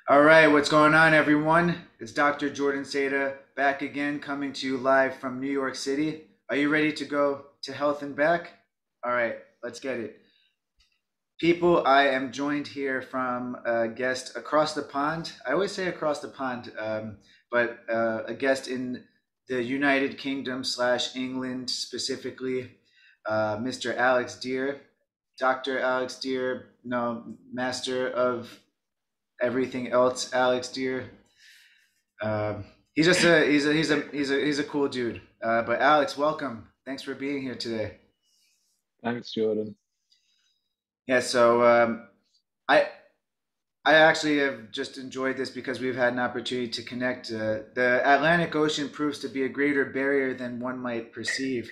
All right, what's going on, everyone? It's Dr. Jordan Seda back again, coming to you live from New York City. Are you ready to go to health and back? All right, let's get it. People, I am joined here from a guest across the pond. I always say across the pond, but a guest in the United Kingdom slash England specifically, Mr. Alex Deere, Dr. Alex Deere, no, master of everything else, Alex Deere. He's just a cool dude. But Alex, welcome. Thanks for being here today. Thanks, Jordan. Yeah, so I I actually have just enjoyed this because we've had an opportunity to connect. The Atlantic Ocean proves to be a greater barrier than one might perceive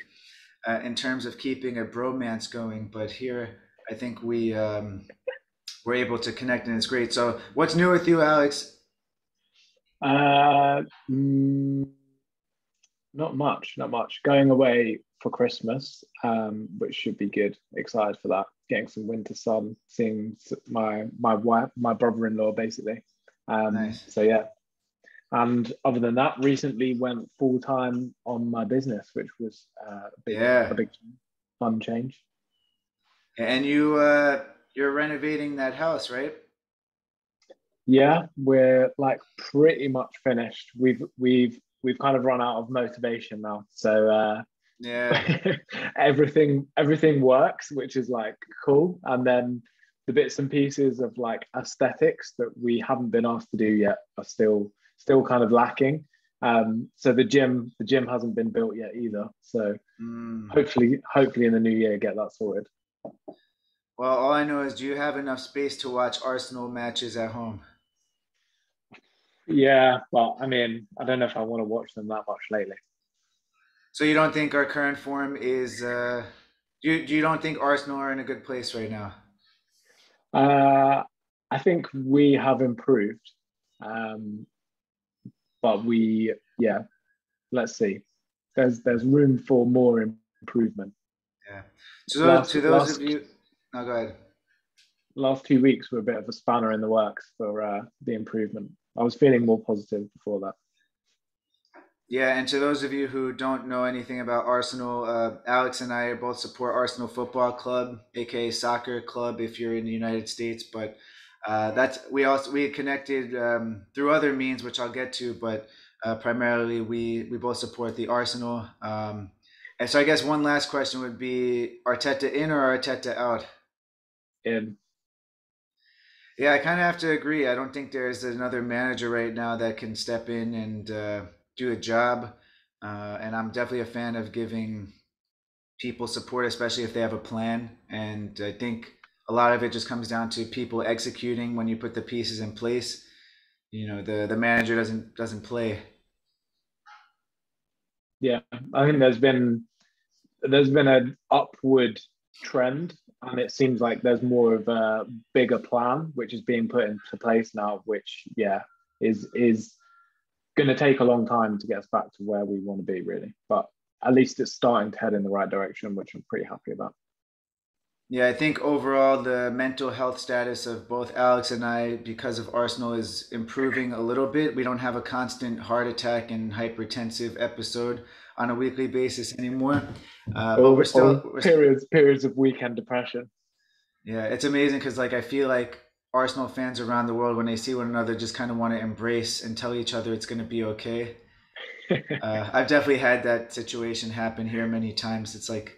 in terms of keeping a bromance going. But here, I think we're able to connect, and it's great. So, what's new with you, Alex? Uh, mm, Not much, not much. Going away for Christmas, which should be good. Excited for that. Getting some winter sun, seeing my wife, my brother-in-law, basically. Nice. So yeah. And other than that, recently went full time on my business, which was a Yeah. big fun change. And you're renovating that house, right? Yeah, we're like pretty much finished. We've kind of run out of motivation now. So Yeah. everything works, which is like cool. And then the bits and pieces of like aesthetics that we haven't been asked to do yet are still kind of lacking. So the gym hasn't been built yet either. So Mm. hopefully in the new year get that sorted. Well, all I know is, do you have enough space to watch Arsenal matches at home? Yeah, well, I mean, I don't know if I want to watch them that much lately. So you don't think our current form is you don't think Arsenal are in a good place right now? Uh, I think we have improved, um, but yeah, let's see. There's room for more improvement. Yeah. So Last to those of last you, no, go ahead. last 2 weeks were a bit of a spanner in the works for the improvement. I was feeling more positive before that. Yeah, and to those of you who don't know anything about Arsenal, Alex and I both support Arsenal Football Club, aka soccer club, if you're in the United States. But that's we connected through other means, which I'll get to. But primarily, we both support the Arsenal. And so I guess one last question would be Arteta in or Arteta out? In Yeah, I kind of have to agree. I don't think there's another manager right now that can step in and do a job. And I'm definitely a fan of giving people support, especially if they have a plan. And I think a lot of it just comes down to people executing when you put the pieces in place. You know, the manager doesn't play. Yeah, I think there's been an upward trend, and it seems like there's more of a bigger plan which is being put into place now, which yeah is going to take a long time to get us back to where we want to be, really. But at least it's starting to head in the right direction, which I'm pretty happy about. Yeah, I think overall the mental health status of both Alex and I, because of Arsenal, is improving a little bit. We don't have a constant heart attack and hypertensive episode on a weekly basis anymore. But Or periods of weekend depression. yeah, it's amazing because like I feel like Arsenal fans around the world, when they see one another, just kind of want to embrace and tell each other it's going to be okay. I've definitely had that situation happen here many times. It's like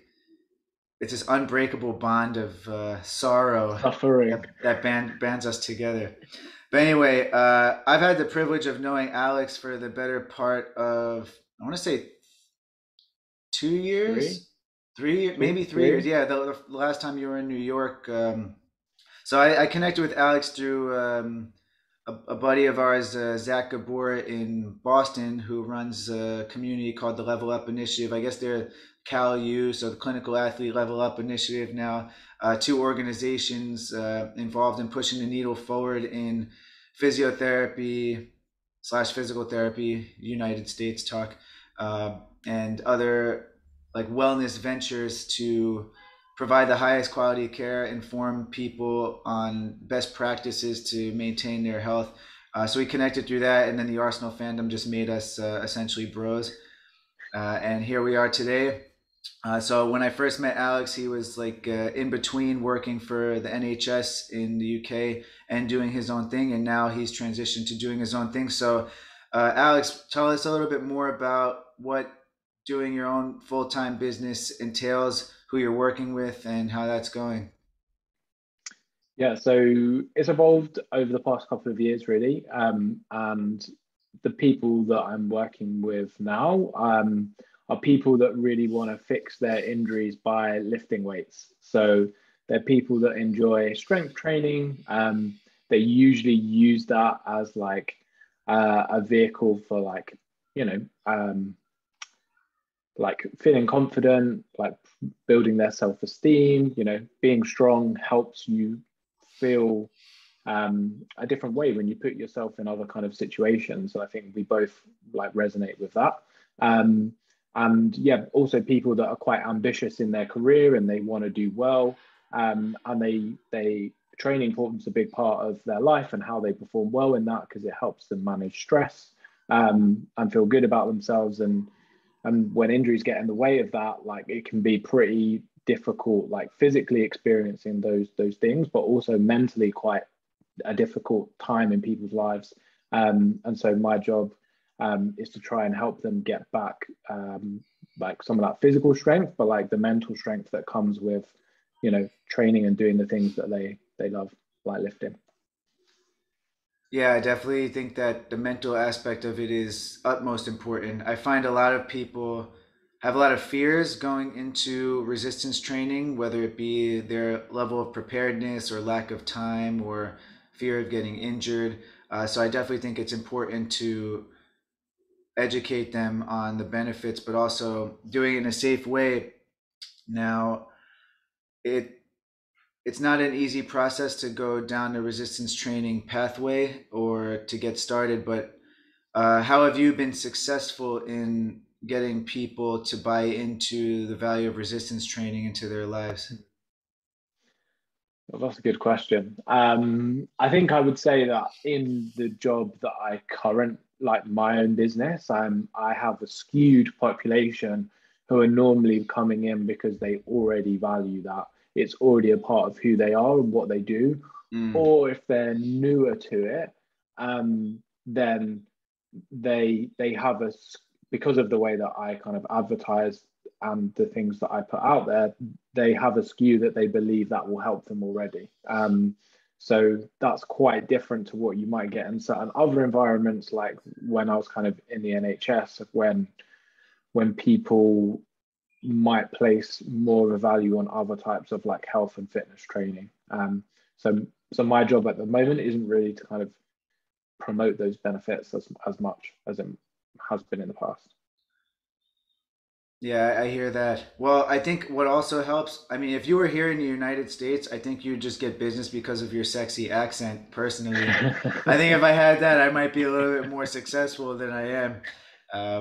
it's this unbreakable bond of sorrow Suffering. that bands us together. But anyway, I've had the privilege of knowing Alex for the better part of, I want to say, 3, two years, maybe 3 years. 3. Yeah, the last time you were in New York. So I connected with Alex through a buddy of ours, Zach Gabor in Boston, who runs a community called the Level Up Initiative. I guess they're Cal U, so the Clinical Athlete Level Up Initiative now. Two organizations involved in pushing the needle forward in physiotherapy slash physical therapy, United States talk, and other like wellness ventures to provide the highest quality care, inform people on best practices to maintain their health. So we connected through that, and then the Arsenal fandom just made us essentially bros. And here we are today. So when I first met Alex, he was like in between working for the NHS in the UK and doing his own thing, and now he's transitioned to doing his own thing. So, Alex, tell us a little bit more about what doing your own full-time business entails, who you're working with, and how that's going. Yeah, so it's evolved over the past couple of years, really. And the people that I'm working with now are people that really want to fix their injuries by lifting weights. So they're people that enjoy strength training. They usually use that as like a vehicle for you know, like feeling confident, like building their self-esteem. Being strong helps you feel a different way when you put yourself in other kind of situations. So I think we both like resonate with that. Um, and yeah, also people that are quite ambitious in their career and they want to do well. And they training forms a big part of their life and how they perform well in that, because it helps them manage stress and feel good about themselves. And when injuries get in the way of that, like it can be pretty difficult, like physically experiencing those things, but also mentally quite a difficult time in people's lives. And so my job is to try and help them get back like some of that physical strength, but like the mental strength that comes with, training and doing the things that they love, like lifting. Yeah, I definitely think that the mental aspect of it is utmost important. I find a lot of people have a lot of fears going into resistance training, whether it be their level of preparedness or lack of time or fear of getting injured. So I definitely think it's important to educate them on the benefits, but also doing it in a safe way. Now, it it's not an easy process to go down the resistance training pathway or to get started, but how have you been successful in getting people to buy into the value of resistance training into their lives? Well, that's a good question. I think I would say that in the job that I like my own business, I have a skewed population who are normally coming in because they already value that. It's already a part of who they are and what they do. Mm. Or if they're newer to it, then they have because of the way that I kind of advertise and the things that I put out there, they have a skew that they believe that will help them already. So that's quite different to what you might get in certain other environments, like when I was kind of in the NHS, when people might place more of a value on other types of like health and fitness training. So my job at the moment isn't really to kind of promote those benefits as much as it has been in the past. Yeah, I hear that. Well, I think what also helps, I mean, if you were here in the United States, I think you'd just get business because of your sexy accent, personally. I think if I had that, I might be a little bit more successful than I am.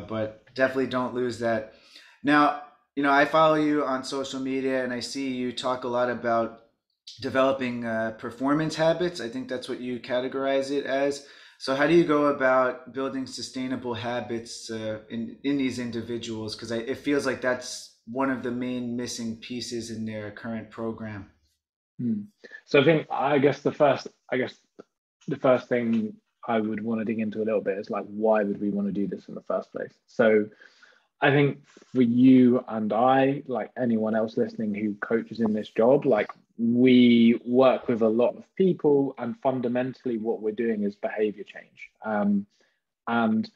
But definitely don't lose that. Now, I follow you on social media and I see you talk a lot about developing performance habits. I think that's what you categorize it as. So, how do you go about building sustainable habits in these individuals? Because it feels like that's one of the main missing pieces in their current program. Hmm. So I guess the first thing I would want to dig into a little bit is like, why would we want to do this in the first place? So I think for you and I, like anyone else listening who coaches in this job, like we work with a lot of people, and fundamentally what we're doing is behavior change. And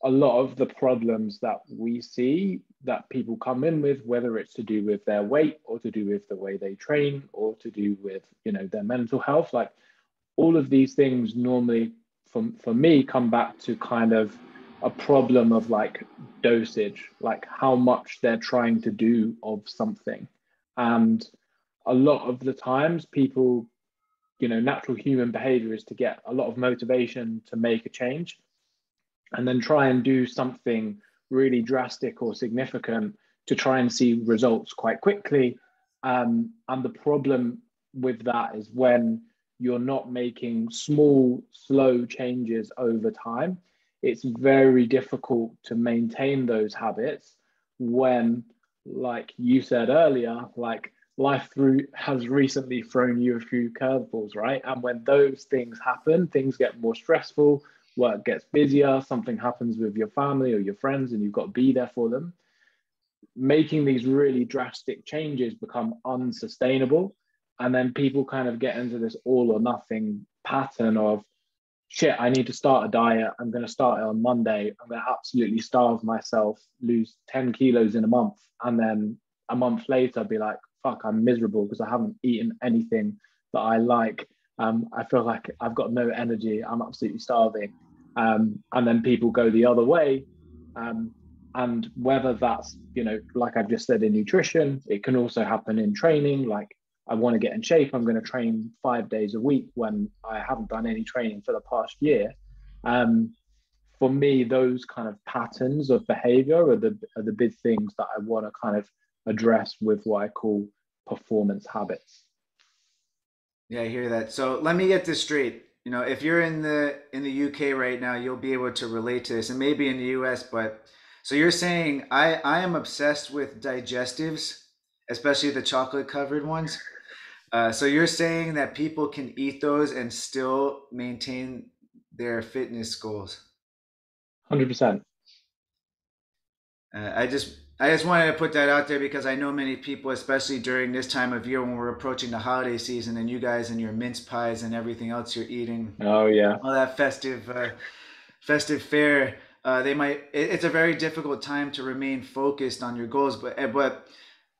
a lot of the problems that we see that people come in with, whether it's to do with their weight or to do with the way they train or to do with, their mental health, like all of these things normally for me come back to kind of a problem of like dosage, like how much they're trying to do of something. And a lot of the times people, natural human behavior is to get a lot of motivation to make a change and then try and do something really drastic or significant to try and see results quite quickly. And the problem with that is when you're not making small, slow changes over time, it's very difficult to maintain those habits when, like you said earlier, like life has recently thrown you a few curveballs, right? And when those things happen, things get more stressful, work gets busier, something happens with your family or your friends, and you've got to be there for them. Making these really drastic changes become unsustainable. And then people kind of get into this all or nothing pattern of, shit, I need to start a diet. I'm going to start it on Monday. I'm going to absolutely starve myself, lose 10 kilos in a month. And then a month later, be like, fuck, I'm miserable because I haven't eaten anything that I like. I feel like I've got no energy. I'm absolutely starving. And then people go the other way. And whether that's, like I've just said, in nutrition, it can also happen in training. Like, I want to get in shape, I'm going to train 5 days a week when I haven't done any training for the past year. For me, those kind of patterns of behavior are the big things that I want to kind of address with what I call performance habits. Yeah, I hear that. So let me get this straight. If you're in the UK right now, you'll be able to relate to this, and maybe in the US. But so you're saying I am obsessed with digestives, especially the chocolate covered ones. So you're saying that people can eat those and still maintain their fitness goals. 100%. I just wanted to put that out there because I know many people, especially during this time of year when we're approaching the holiday season, and you guys and your mince pies and everything else you're eating, Oh, yeah. all that festive fare. It's a very difficult time to remain focused on your goals. But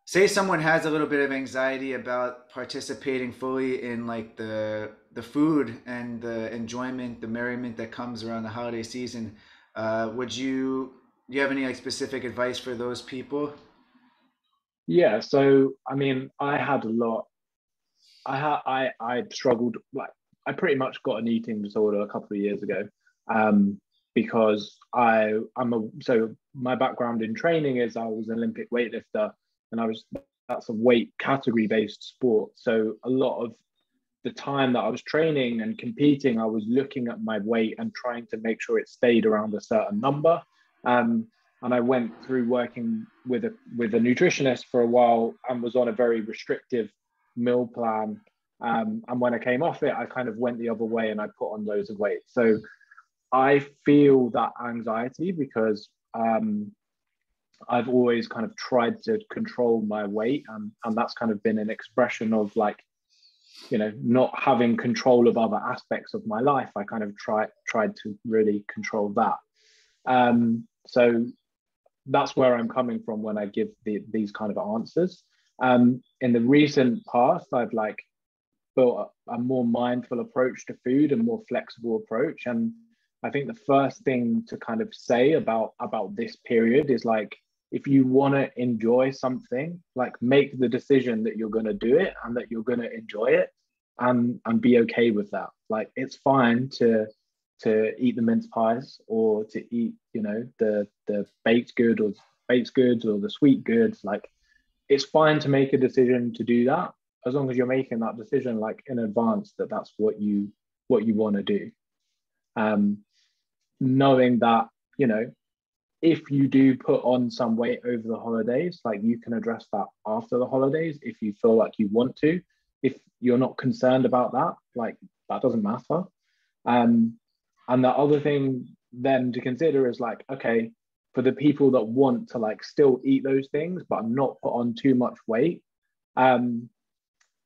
say someone has a little bit of anxiety about participating fully in like the food and the enjoyment, the merriment that comes around the holiday season. Would you Do you have any like specific advice for those people? Yeah. So, I mean, I struggled, like, I pretty much got an eating disorder a couple of years ago. Because so my background in training is I was an Olympic weightlifter, and that's a weight category based sport. So a lot of the time that I was training and competing, I was looking at my weight and trying to make sure it stayed around a certain number. Um, and I went through working with a nutritionist for a while and was on a very restrictive meal plan. And when I came off it, I kind of went the other way and I put on loads of weight. So I feel that anxiety because I've always kind of tried to control my weight, and that's kind of been an expression of, like, not having control of other aspects of my life. I kind of tried to really control that. So that's where I'm coming from when I give these kind of answers. In the recent past, I've like built a more mindful approach to food, a more flexible approach. And I think the first thing to kind of say about this period is, like, if you want to enjoy something, like, make the decision that you're going to do it and that you're going to enjoy it, and be okay with that. Like, it's fine to eat the mince pies, or to eat, the baked goods or the sweet goods. Like, it's fine to make a decision to do that, as long as you're making that decision like in advance, that that's what you want to do. Knowing that, if you do put on some weight over the holidays, like, you can address that after the holidays if you feel like you want to. If you're not concerned about that, like, that doesn't matter. And the other thing then to consider is, like, okay, for the people that want to, like, still eat those things but not put on too much weight,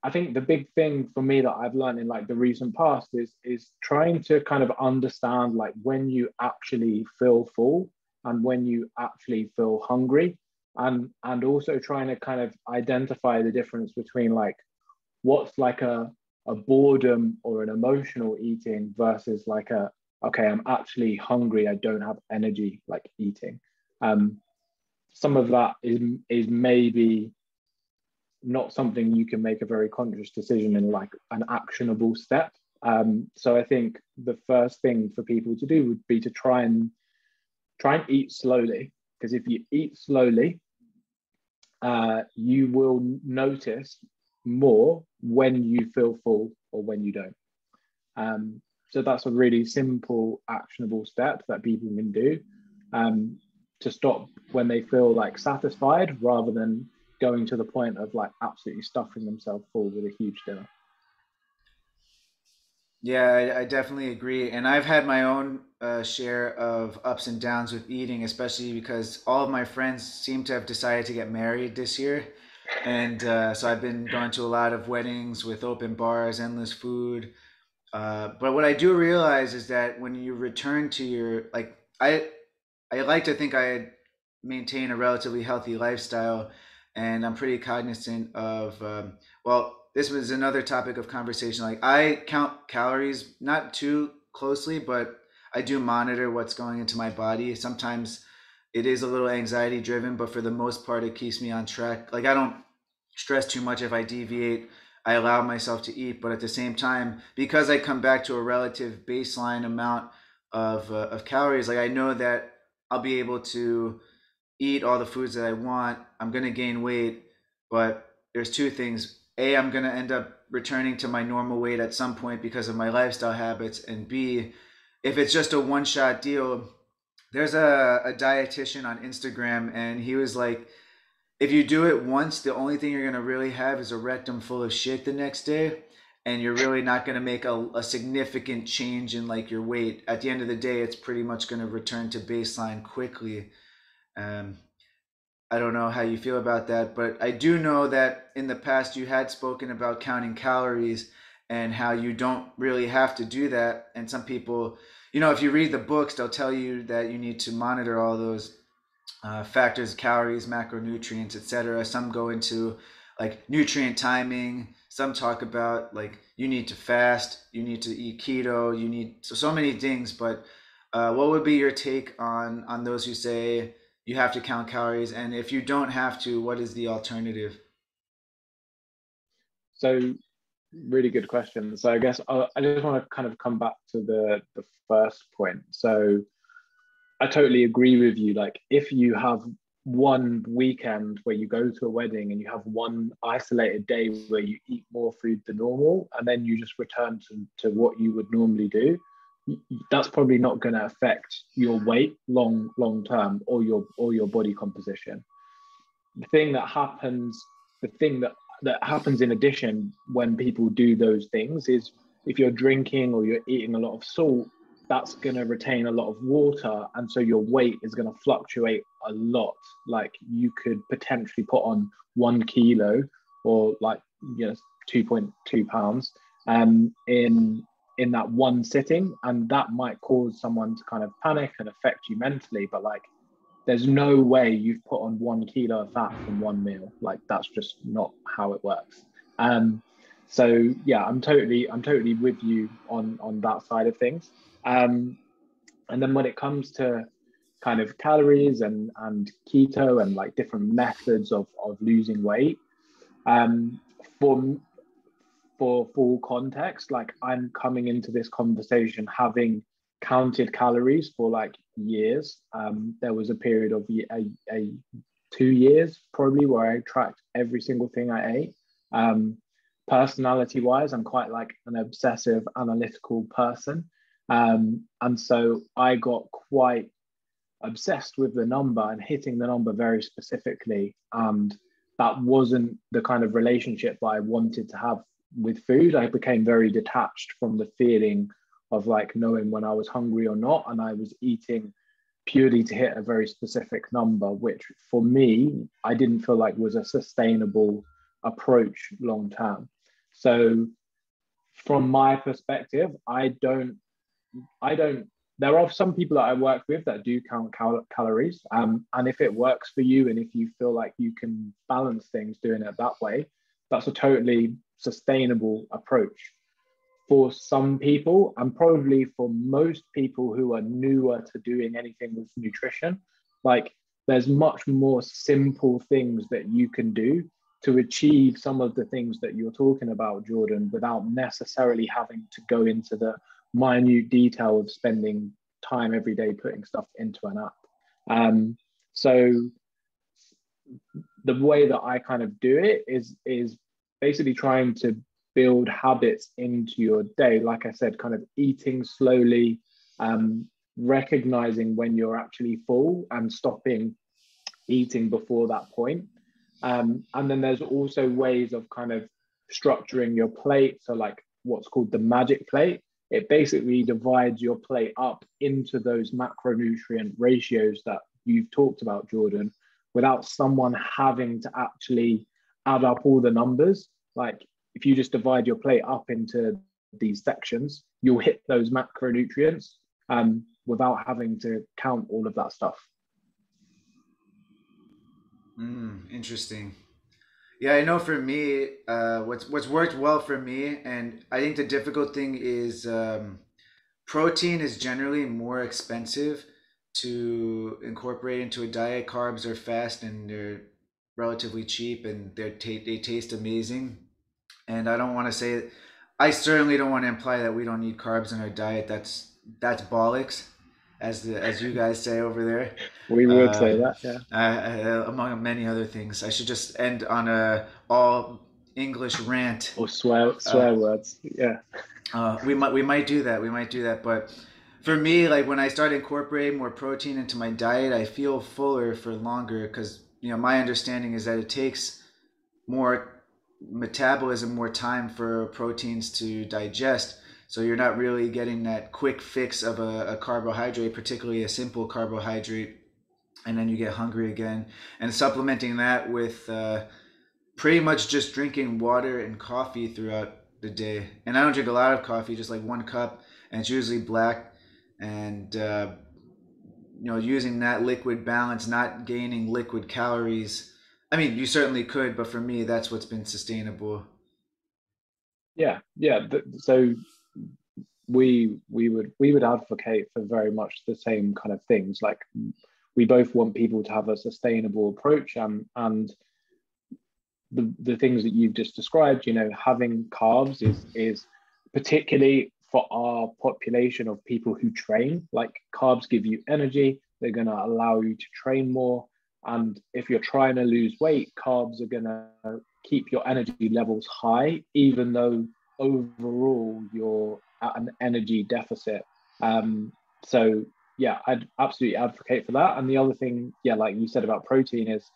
I think the big thing for me that I've learned in, like, the recent past is trying to kind of understand, like, when you actually feel full and when you actually feel hungry, and also trying to kind of identify the difference between, like, what's like a boredom or an emotional eating versus like okay, I'm actually hungry, I don't have energy, like, eating. Some of that is maybe not something you can make a very conscious decision in, like, an actionable step. So I think the first thing for people to do would be to try and eat slowly, because if you eat slowly, you will notice more when you feel full or when you don't. So that's a really simple, actionable step that people can do to stop when they feel like satisfied, rather than going to the point of like absolutely stuffing themselves full with a huge dinner. Yeah, I definitely agree. And I've had my own share of ups and downs with eating, especially because all of my friends seem to have decided to get married this year. And so I've been going to a lot of weddings with open bars, endless food. But what I do realize is that when you return to your, like, I like to think I maintain a relatively healthy lifestyle, and I'm pretty cognizant of. Well, this was another topic of conversation. Like I count calories not too closely, but I do monitor what's going into my body. Sometimes it is a little anxiety driven, but for the most part, it keeps me on track. Like I don't stress too much if I deviate. I allow myself to eat, but at the same time, because I come back to a relative baseline amount of calories, like I know that I'll be able to eat all the foods that I want. I'm gonna gain weight, but there's two things. A, I'm gonna end up returning to my normal weight at some point because of my lifestyle habits, and B, if it's just a one shot deal, there's a dietitian on Instagram, and he was like, if you do it once, the only thing you're gonna really have is a rectum full of shit the next day, and you're really not gonna make a significant change in like your weight. At the end of the day, it's pretty much gonna return to baseline quickly. Um, I don't know how you feel about that, but I do know that in the past you had spoken about counting calories and how you don't really have to do that. And some people, if you read the books, they'll tell you that you need to monitor all those factors, calories, macronutrients, etc. Some go into like nutrient timing. Some talk about like you need to fast, you need to eat keto, you need so many things. But what would be your take on those who say you have to count calories, and if you don't have to, what is the alternative? So really good question. So I guess I just want to kind of come back to the first point. So I totally agree with you. Like if you have one weekend where you go to a wedding and you have one isolated day where you eat more food than normal, and then you just return to what you would normally do, that's probably not going to affect your weight long term, or your body composition. The thing that happens, the thing that happens in addition when people do those things is, if you're drinking or you're eating a lot of salt, that's going to retain a lot of water, and so your weight is going to fluctuate a lot. Like you could potentially put on 1 kilo, or like 2.2 pounds in that one sitting, and that might cause someone to kind of panic and affect you mentally. But like there's no way you've put on 1 kilo of fat from one meal. Like that's just not how it works. Um, so yeah, I'm totally with you on that side of things. Um, and then when it comes to kind of calories and keto and like different methods of losing weight, um, for for full context, like I'm coming into this conversation having counted calories for like years. There was a period of 2 years probably where I tracked every single thing I ate. Um, Personality wise, I'm quite like an obsessive analytical person. And so I got quite obsessed with the number and hitting the number very specifically. And that wasn't the kind of relationship that I wanted to have with food. I became very detached from the feeling of like knowing when I was hungry or not. And I was eating purely to hit a very specific number, which for me, I didn't feel like was a sustainable approach long term. So from my perspective, I don't there are some people that I work with that do count calories. And if it works for you and if you feel like you can balance things doing it that way, that's a totally sustainable approach. For some people, and probably for most people who are newer to doing anything with nutrition, like there's much more simple things that you can do to achieve some of the things that you're talking about, Jordan, without necessarily having to go into the minute detail of spending time every day putting stuff into an app. So the way that I kind of do it is basically trying to build habits into your day. Like I said, kind of eating slowly, recognizing when you're actually full and stopping eating before that point. And then there's also ways of kind of structuring your plate. So like what's called the magic plate. It basically divides your plate up into those macronutrient ratios that you've talked about, Jordan, without someone having to actually add up all the numbers. Like if you just divide your plate up into these sections, you'll hit those macronutrients without having to count all of that stuff. Interesting. Yeah, I know for me, what's worked well for me, and I think the difficult thing is protein is generally more expensive to incorporate into a diet. Carbs are fast and they're relatively cheap, and they taste amazing. And I don't want to say, I certainly don't want to imply that we don't need carbs in our diet. That's bollocks, as you guys say over there. We would Uh, say that, yeah. Among many other things. I should just end on a all English rant. Or swear Uh, swear words, yeah. we might do that. We might do that. But for me, like when I start incorporating more protein into my diet, I feel fuller for longer because my understanding is that it takes more metabolism, more time for proteins to digest. So you're not really getting that quick fix of a carbohydrate, particularly a simple carbohydrate, and then you get hungry again. And supplementing that with pretty much just drinking water and coffee throughout the day. And I don't drink a lot of coffee, just like 1 cup, and it's usually black. And using that liquid balance, not gaining liquid calories. I mean, you certainly could, but for me, that's what's been sustainable. Yeah. So we would advocate for very much the same kind of things. Like we both want people to have a sustainable approach, and the things that you've just described, having carbs is particularly for our population of people who train. Like carbs give you energy, they're going to allow you to train more. And if you're trying to lose weight, carbs are going to keep your energy levels high, even though overall you're at an energy deficit. So yeah, I'd absolutely advocate for that. And the other thing, yeah, like you said about protein is,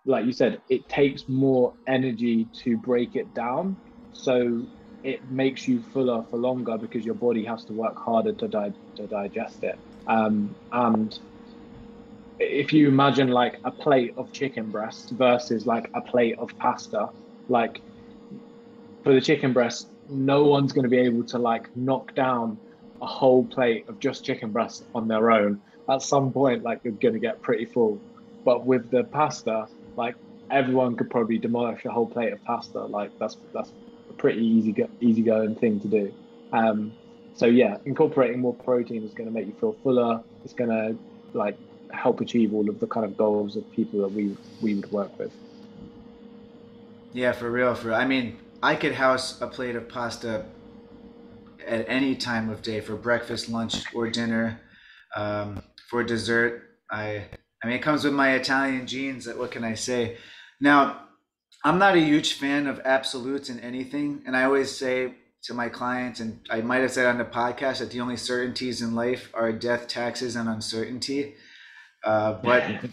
like you said, it takes more energy to break it down. So it makes you fuller for longer because your body has to work harder to digest it. And if you imagine like a plate of chicken breast versus like a plate of pasta, like for the chicken breast, no one's going to be able to like knock down a whole plate of just chicken breast on their own. At some point, like you're going to get pretty full. But with the pasta, like everyone could probably demolish a whole plate of pasta. Like that's a pretty easy going thing to do. Um, so yeah, incorporating more protein is going to make you feel fuller. It's going to like help achieve all of the kind of goals of people that we would work with. Yeah, for real. I mean, I could house a plate of pasta at any time of day for breakfast, lunch, or dinner. For dessert, I mean, it comes with my Italian genes. What can I say? Now, I'm not a huge fan of absolutes in anything, and I always say to my clients, and I might have said on the podcast, that the only certainties in life are death, taxes, and uncertainty. But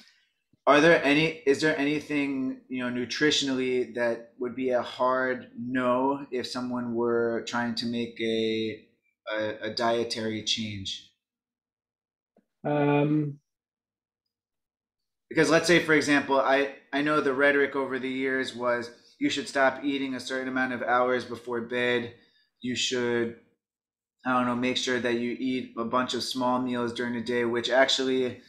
is there anything, nutritionally that would be a hard no if someone were trying to make a dietary change? um, Because let's say, for example, I know the rhetoric over the years was you should stop eating a certain amount of hours before bed. You should, I don't know, make sure that you eat a bunch of small meals during the day, which actually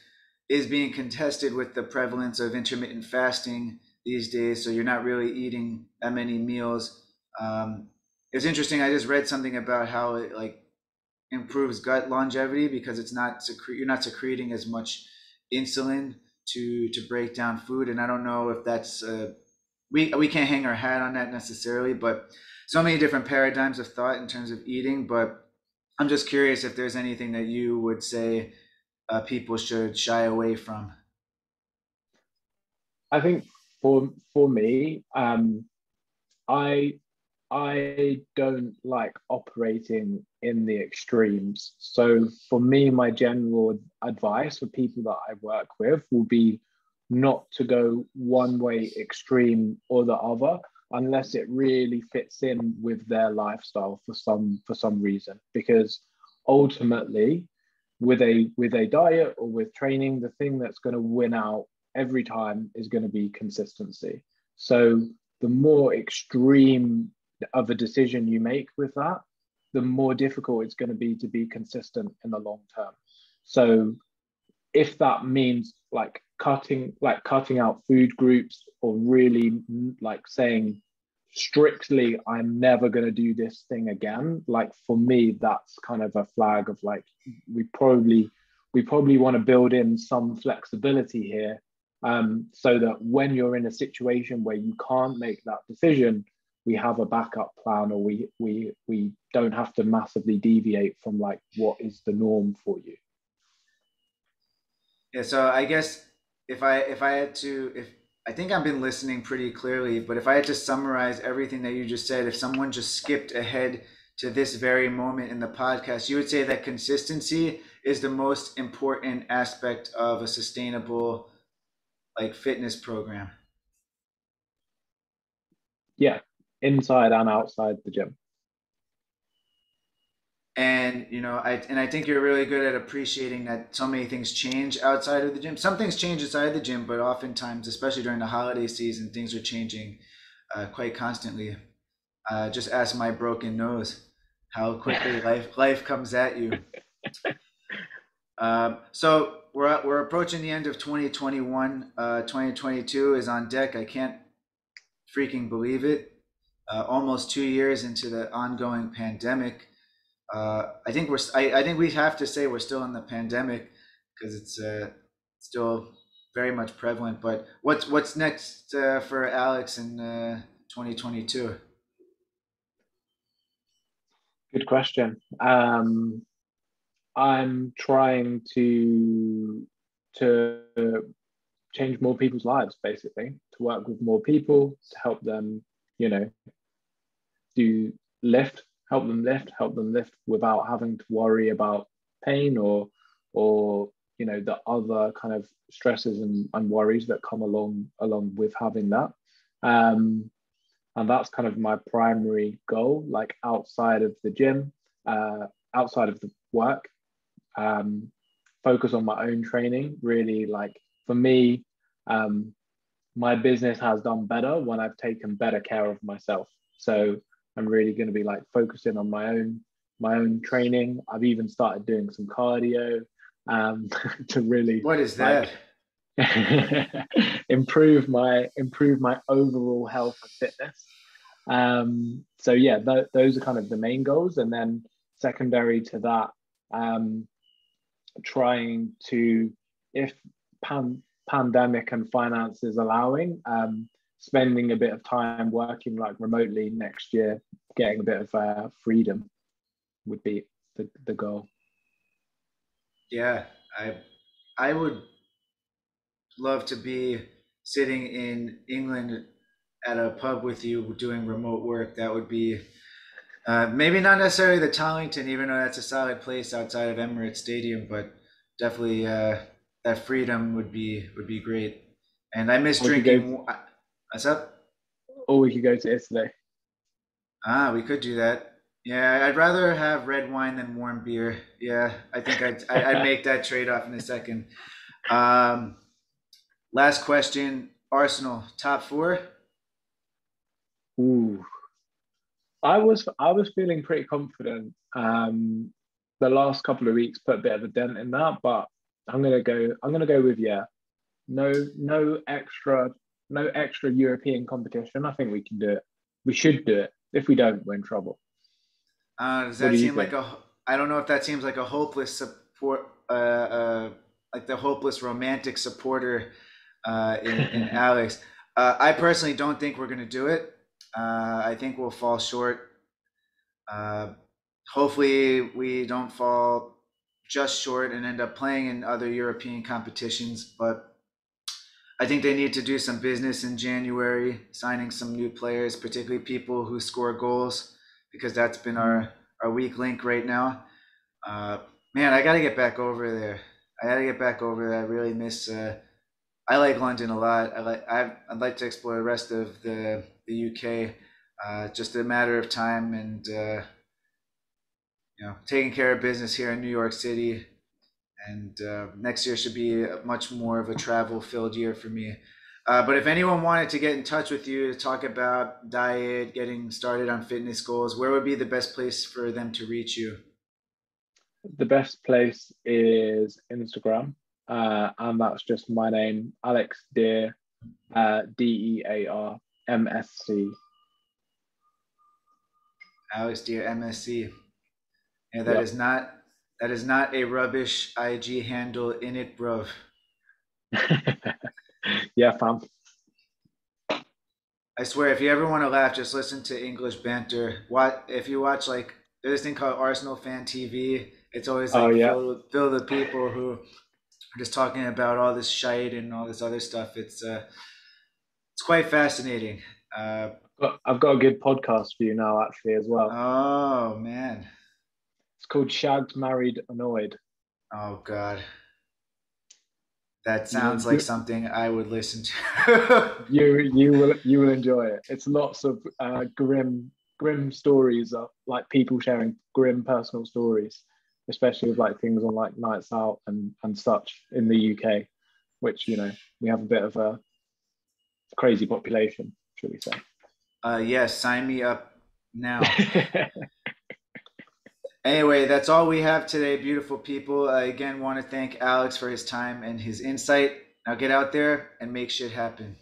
is being contested with the prevalence of intermittent fasting these days. So you're not really eating that many meals. Um, it's interesting. I just read something about how it like improves gut longevity because you're not secreting as much insulin to break down food. And I don't know if that's we can't hang our hat on that necessarily, but so many different paradigms of thought in terms of eating. But I'm just curious if there's anything that you would say people should shy away from. I think for me, I I don't like operating in the extremes. So for me, my general advice for people that I work with will be not to go one way extreme or the other unless it really fits in with their lifestyle for some reason. Because ultimately, with a diet or with training, the thing that's going to win out every time is going to be consistency. So the more extreme of a decision you make with that, the more difficult it's going to be consistent in the long term. So if that means cutting out food groups or really like saying strictly I'm never going to do this thing again, like for me that's kind of a flag of like we probably want to build in some flexibility here, so that when you're in a situation where you can't make that decision, we have a backup plan, or we don't have to massively deviate from like what is the norm for you. Yeah, so I guess if I had to, if I think I've been listening pretty clearly, but if I had to summarize everything that you just said, if someone just skipped ahead to this very moment in the podcast, you would say that consistency is the most important aspect of a sustainable like fitness program. Yeah, inside and outside the gym. And I think you're really good at appreciating that so many things change outside of the gym. Some things change inside the gym, but oftentimes, especially during the holiday season, things are changing quite constantly. Just ask my broken nose how quickly life comes at you. So we're approaching the end of 2021. 2022 is on deck. I can't freaking believe it. Almost 2 years into the ongoing pandemic. I think we have to say we're still in the pandemic because it's still very much prevalent. But what's next for Alex in 2022? Good question. I'm trying to change more people's lives, basically, to work with more people, to help them, you know, do lift, help them lift without having to worry about pain or the other kind of stresses and worries that come along with having that. Um, and that's kind of my primary goal, like outside of the gym, outside of the work. um, Focus on my own training. Really, like for me, um, my business has done better when I've taken better care of myself. So I'm really going to be like focusing on my own training. I've even started doing some cardio, to really What is that? like improve my overall health and fitness. So yeah, those are kind of the main goals, and then secondary to that, um, trying to, if pandemic and finances allowing, spending a bit of time working like remotely next year, getting a bit of freedom would be the goal. Yeah, I would love to be sitting in England at a pub with you doing remote work. That would be maybe not necessarily the Tollington, even though that's a solid place outside of Emirates Stadium, but definitely that freedom would be great. And I miss Or we could go, drinking. What's up? or we could go to Italy. Ah, we could do that. Yeah, I'd rather have red wine than warm beer. Yeah, I think I'd make that trade off in a second. Um, Last question. Arsenal top four. Ooh, I was feeling pretty confident. The last couple of weeks put a bit of a dent in that, but I'm gonna go with, yeah. No extra European competition. I think we can do it. We should do it. If we don't, we're in trouble. Does What that do you seem like think? a? I don't know if that seems like a hopeless support. Like the hopeless romantic supporter in Alex. I personally don't think we're gonna do it. I think we'll fall short. Uh, Hopefully, we don't fall just short and end up playing in other European competitions. But I think they need to do some business in January, signing some new players, particularly people who score goals, because that's been Mm. our weak link right now. Uh, Man, I got to get back over there. I got to get back over there. I really miss. I like London a lot. I'd like to explore the rest of the UK. Just a matter of time, and taking care of business here in New York City. And next year should be much more of a travel-filled year for me. But if anyone wanted to get in touch with you to talk about diet, getting started on fitness goals, where would be the best place for them to reach you? The best place is Instagram, and that's just my name, Alex Dear, DEARMSC. Alex Dear MSC. Yeah, Yep. that is not a rubbish IG handle in it, bruv. Yeah, fam. I swear, if you ever want to laugh, just listen to English banter. What if you watch like there's this thing called Arsenal Fan TV? It's always Oh like yeah. filled with people who are just talking about all this shite and all this other stuff. It's quite fascinating. Uh, I've got a good podcast for you now, actually, as well. oh man, It's called Shagged, Married, Annoyed. oh god, that You sounds like you something I would listen to. you will enjoy it. It's lots of grim stories of like people sharing grim personal stories, especially with like things on like nights out and such in the UK, which we have a bit of a crazy population, should we Yes, sign me up now. say? Anyway, that's all we have today, beautiful people. I again want to thank Alex for his time and his insight. Now get out there and make shit happen.